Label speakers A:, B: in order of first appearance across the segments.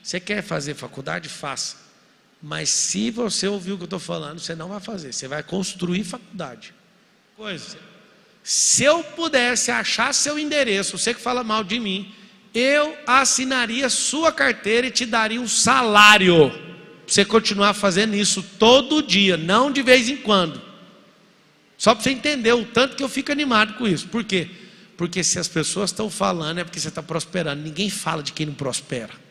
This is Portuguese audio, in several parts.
A: Você quer fazer faculdade? Faça. Mas se você ouvir o que eu estou falando, você não vai fazer. Você vai construir faculdade. Se eu pudesse achar seu endereço, você que fala mal de mim, eu assinaria sua carteira e te daria um salário para você continuar fazendo isso todo dia, não de vez em quando. Só para você entender o tanto que eu fico animado com isso. Por quê? Porque se as pessoas estão falando é porque você está prosperando. Ninguém fala de quem não prospera.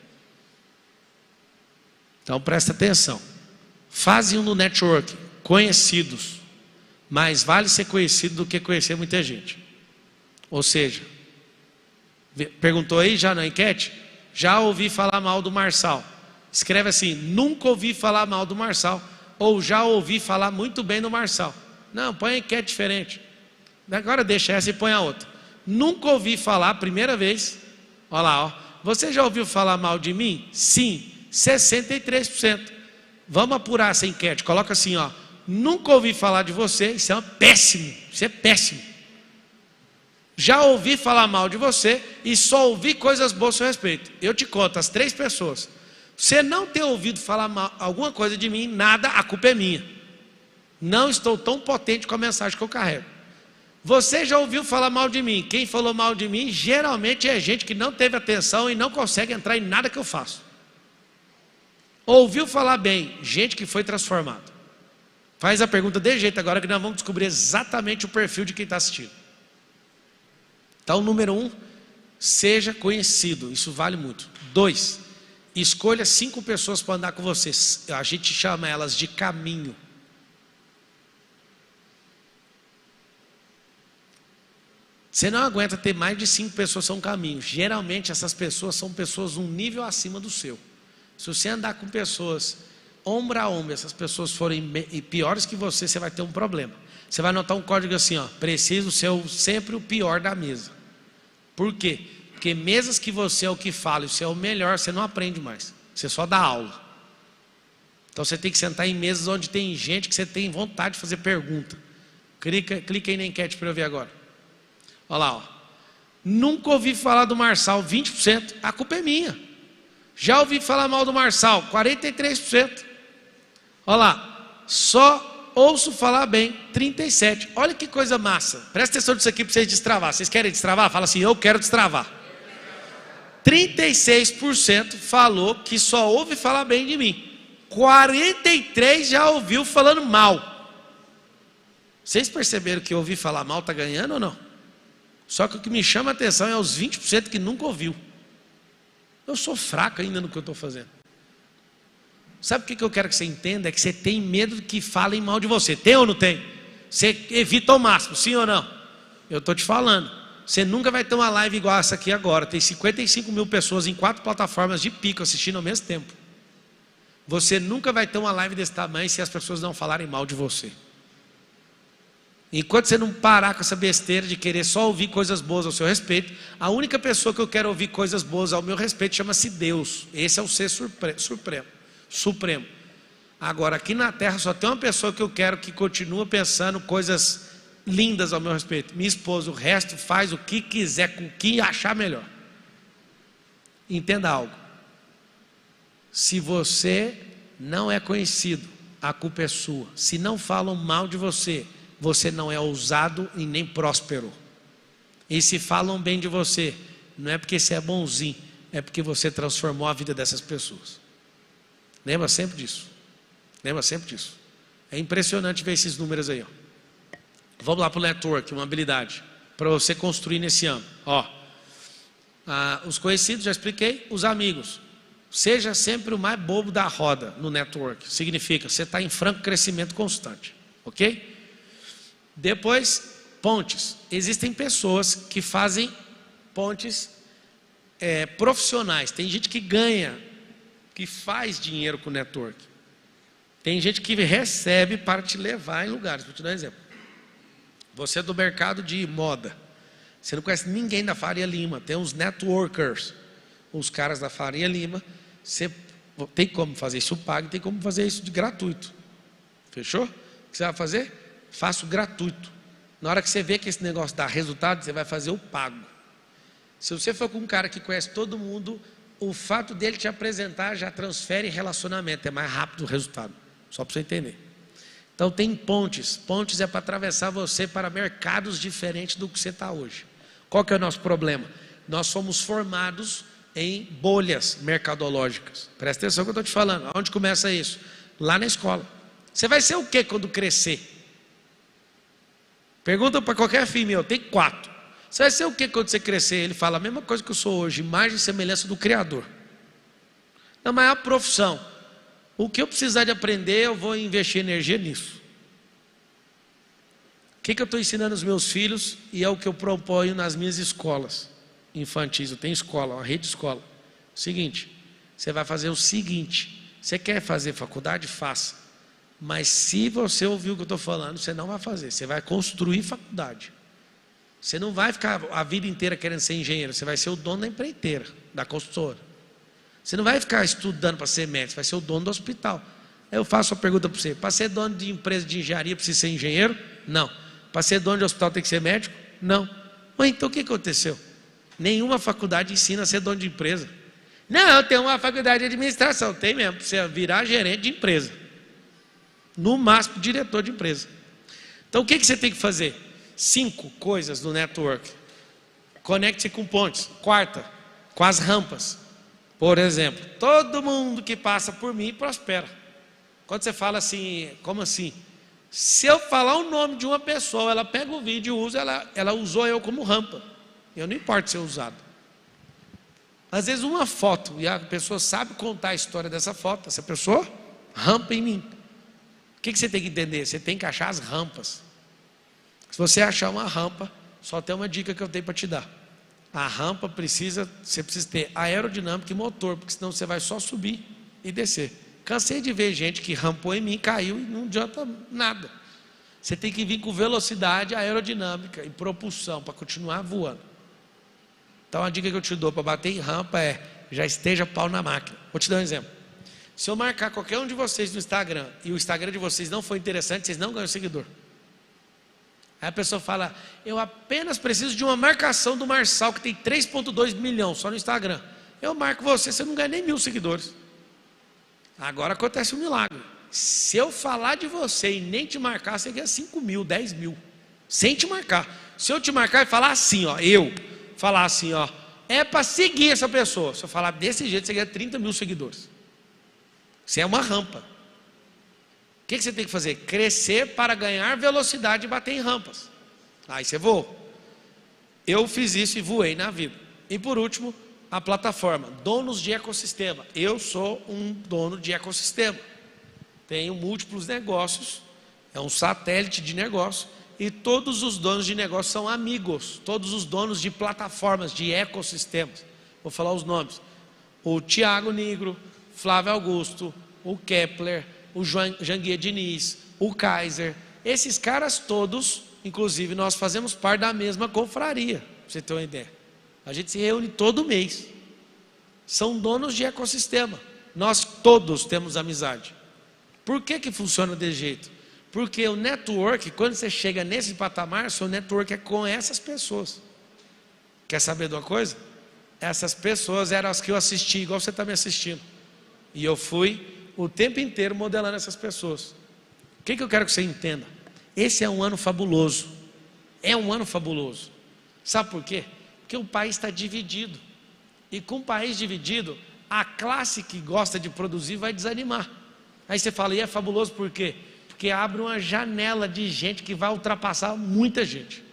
A: Então presta atenção. Fase 1 do network, conhecidos. Mais vale ser conhecido do que conhecer muita gente. Ou seja, perguntou aí já na enquete? Já ouvi falar mal do Marçal. Escreve assim: nunca ouvi falar mal do Marçal. Ou já ouvi falar muito bem do Marçal. Não, põe a enquete diferente. Agora deixa essa e põe a outra. Nunca ouvi falar, primeira vez. Olha lá, ó. Você já ouviu falar mal de mim? Sim, 63%. Vamos apurar essa enquete. Coloca assim, ó. Nunca ouvi falar de você. Isso é péssimo. Isso é péssimo. Já ouvi falar mal de você e só ouvi coisas boas a seu respeito. Eu te conto, as 3 pessoas. Você não ter ouvido falar mal, alguma coisa de mim, nada, a culpa é minha. Não estou tão potente com a mensagem que eu carrego. Você já ouviu falar mal de mim? Quem falou mal de mim geralmente é gente que não teve atenção e não consegue entrar em nada que eu faço. Ouviu falar bem? Gente que foi transformada. Faz a pergunta de jeito agora que nós vamos descobrir exatamente o perfil de quem está assistindo. Então, número 1, seja conhecido. Isso vale muito. 2, escolha 5 pessoas para andar com você. A gente chama elas de caminho. Você não aguenta ter mais de 5 pessoas que são caminhos. Geralmente essas pessoas são pessoas um nível acima do seu. Se você andar com pessoas ombro a ombro, essas pessoas forem piores que você, você vai ter um problema. Você vai notar um código assim, ó: preciso ser sempre o pior da mesa. Por quê? Porque mesas que você é o que fala e você é o melhor, você não aprende mais. Você só dá aula. Então você tem que sentar em mesas onde tem gente que você tem vontade de fazer pergunta. Clica aí na enquete para eu ver agora. Olha lá, ó. Nunca ouvi falar do Marçal, 20%. A culpa é minha. Já ouvi falar mal do Marçal, 43%. Olha lá. Só ouço falar bem, 37%. Olha que coisa massa. Presta atenção nisso aqui para vocês destravar. Vocês querem destravar? Fala assim: eu quero destravar. 36% falou que só ouve falar bem de mim. 43% já ouviu falando mal. Vocês perceberam que ouvir falar mal está ganhando ou não? Só que o que me chama a atenção é os 20% que nunca ouviu. Eu sou fraco ainda no que eu estou fazendo. Sabe o que eu quero que você entenda? É que você tem medo de que falem mal de você. Tem ou não tem? Você evita ao máximo, sim ou não? Eu estou te falando. Você nunca vai ter uma live igual essa aqui agora. Tem 55 mil pessoas em 4 plataformas de pico assistindo ao mesmo tempo. Você nunca vai ter uma live desse tamanho se as pessoas não falarem mal de você. Enquanto você não parar com essa besteira de querer só ouvir coisas boas ao seu respeito, a única pessoa que eu quero ouvir coisas boas ao meu respeito chama-se Deus. Esse é o ser supremo. Agora, aqui na terra só tem uma pessoa que eu quero que continue pensando coisas lindas ao meu respeito: minha esposa. O resto faz o que quiser, com o que achar melhor. Entenda algo: se você não é conhecido, a culpa é sua. Se não falam mal de você, você não é ousado e nem próspero. E se falam bem de você, não é porque você é bonzinho, é porque você transformou a vida dessas pessoas. Lembra sempre disso. Lembra sempre disso. É impressionante ver esses números aí, ó. Vamos lá para o network, uma habilidade para você construir nesse ano. Ó, os conhecidos, já expliquei. Os amigos. Seja sempre o mais bobo da roda no network. Significa, você está em franco crescimento constante. Ok? Depois, pontes. Existem pessoas que fazem pontes profissionais. Tem gente que ganha, que faz dinheiro com o network. Tem gente que recebe para te levar em lugares. Vou te dar um exemplo. Você é do mercado de moda. Você não conhece ninguém da Faria Lima. Tem uns networkers. Os caras da Faria Lima. Você tem como fazer isso pago, tem como fazer isso de gratuito. Fechou? O que você vai fazer? Faço gratuito. Na hora que você vê que esse negócio dá resultado, você vai fazer o pago. Se você for com um cara que conhece todo mundo, o fato dele te apresentar já transfere relacionamento, é mais rápido o resultado, só para você entender. Então tem pontes, pontes é para atravessar você para mercados diferentes do que você está hoje. Qual que é o nosso problema? Nós somos formados em bolhas mercadológicas. Presta atenção no que eu estou te falando. Onde começa isso? Lá na escola. Você vai ser o que quando crescer? Pergunta para qualquer filho meu, tem 4. Você vai ser o que quando você crescer? Ele fala a mesma coisa que eu sou hoje, imagem e semelhança do Criador. Não, mas é a profissão. O que eu precisar de aprender, eu vou investir energia nisso. O que eu estou ensinando aos meus filhos e é o que eu proponho nas minhas escolas infantis. Eu tenho escola, uma rede de escola. Seguinte, você vai fazer o seguinte: você quer fazer faculdade? Faça. Mas se você ouvir o que eu estou falando, você não vai fazer. Você vai construir faculdade. Você não vai ficar a vida inteira querendo ser engenheiro. Você vai ser o dono da empreiteira, da construtora. Você não vai ficar estudando para ser médico. Você vai ser o dono do hospital. Aí eu faço uma pergunta para você: para ser dono de empresa de engenharia precisa ser engenheiro? Não. Para ser dono de hospital tem que ser médico? Não. Mas então o que aconteceu? Nenhuma faculdade ensina a ser dono de empresa. Não, eu tenho uma faculdade de administração. Tem mesmo, para você virar gerente de empresa. No máximo, diretor de empresa. Então o que você tem que fazer? 5 coisas no network. Conecte-se com pontes. 4, com as rampas. Por exemplo, todo mundo que passa por mim prospera. Quando você fala assim, como assim? Se eu falar o nome de uma pessoa, ela pega o vídeo e usa, ela usou eu como rampa. Eu não importo ser usado. Às vezes uma foto, e a pessoa sabe contar a história dessa foto, essa pessoa rampa em mim. O que você tem que entender? Você tem que achar as rampas. Se você achar uma rampa, só tem uma dica que eu tenho para te dar. A rampa você precisa ter aerodinâmica e motor, porque senão você vai só subir e descer. Cansei de ver gente que rampou em mim, caiu e não adianta nada. Você tem que vir com velocidade, aerodinâmica e propulsão para continuar voando. Então a dica que eu te dou para bater em rampa é: já esteja pau na máquina. Vou te dar um exemplo. Se eu marcar qualquer um de vocês no Instagram e o Instagram de vocês não for interessante, vocês não ganham seguidor. Aí a pessoa fala: eu apenas preciso de uma marcação do Marçal, que tem 3,2 milhões só no Instagram. Eu marco você não ganha nem 1.000 seguidores. Agora acontece um milagre. Se eu falar de você e nem te marcar, você ganha 5.000, 10.000. Sem te marcar. Se eu te marcar e falar assim, ó, falar assim, ó, é para seguir essa pessoa. Se eu falar desse jeito, você ganha 30.000 seguidores. Você é uma rampa. O que você tem que fazer? Crescer para ganhar velocidade e bater em rampas. Aí você voa. Eu fiz isso e voei na vida. E por último, a plataforma, donos de ecossistema. Eu sou um dono de ecossistema. Tenho múltiplos negócios, é um satélite de negócio, e todos os donos de negócio são amigos, todos os donos de plataformas, de ecossistemas. Vou falar os nomes: o Tiago Nigro, Flávio Augusto, o Kepler, o Janguier Diniz, o Kaiser. Esses caras todos, inclusive nós fazemos parte da mesma confraria, para você ter uma ideia. A gente se reúne todo mês. São donos de ecossistema. Nós todos temos amizade. Por que funciona desse jeito? Porque o network, quando você chega nesse patamar, seu network é com essas pessoas. Quer saber de uma coisa? Essas pessoas eram as que eu assisti, igual você está me assistindo. E eu fui o tempo inteiro modelando essas pessoas. O que eu quero que você entenda? Esse é um ano fabuloso. É um ano fabuloso. Sabe por quê? Porque o país está dividido. E com o país dividido, a classe que gosta de produzir vai desanimar. Aí você fala: e é fabuloso por quê? Porque abre uma janela de gente que vai ultrapassar muita gente.